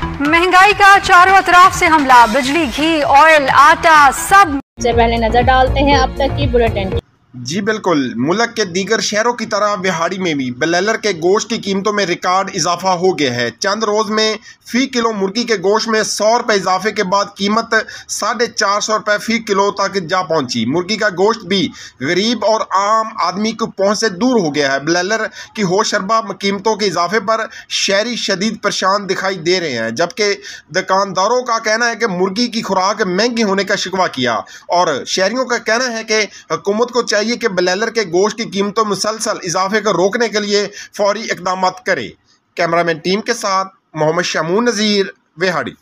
महंगाई का चारों तरफ से हमला, बिजली, घी, ऑयल, आटा सब से पहले नजर डालते हैं अब तक की बुलेटिन। जी बिल्कुल, मुल्क के दीगर शहरों की तरह बिहाड़ी में भी ब्रॉयलर के गोश्त की कीमतों में रिकॉर्ड इजाफा हो गया है। चंद रोज़ में फ़ी किलो मुर्गी के गोश्त में 100 रुपये इजाफे के बाद कीमत 450 रुपये फ़ी किलो तक जा पहुंची। मुर्गी का गोश्त भी गरीब और आम आदमी को पहुंच से दूर हो गया है। ब्रॉयलर की होशरबा कीमतों के इजाफे पर शहरी शदीद परेशान दिखाई दे रहे हैं, जबकि दुकानदारों का कहना है कि मुर्गी की खुराक महंगी होने का शिकवा किया और शहरियों का कहना है कि हुकूमत को चाहिए कि ब्रॉयलर के गोश्त की कीमतों में मुसलसल इजाफे को रोकने के लिए फौरी इकदाम करे। कैमरामैन टीम के साथ मोहम्मद शमून नज़ीर, बिहाड़ी।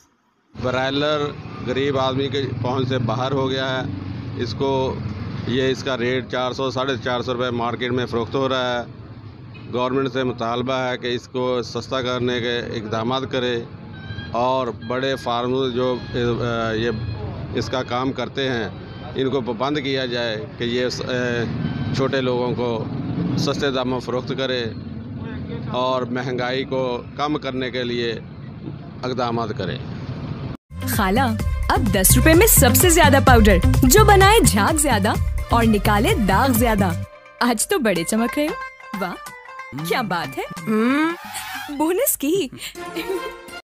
ब्रॉयलर गरीब आदमी के पहुंच से बाहर हो गया है। इसका रेट 400 साढ़े 400 रुपये मार्केट में फ़रोख्त हो रहा है। गवर्नमेंट से मुतालबा है कि इसको सस्ता करने के इकदाम करे और बड़े फार्म जो ये इसका काम करते हैं इनको पाबंद किया जाए कि ये छोटे लोगों को सस्ते दामों फ़रोख्त करे और महंगाई को कम करने के लिए इक़दाम करे। खाला, अब 10 रुपए में सबसे ज्यादा पाउडर जो बनाए झाग ज्यादा और निकाले दाग ज्यादा। आज तो बड़े चमक रहे हो। वाह क्या बात है। बोनस की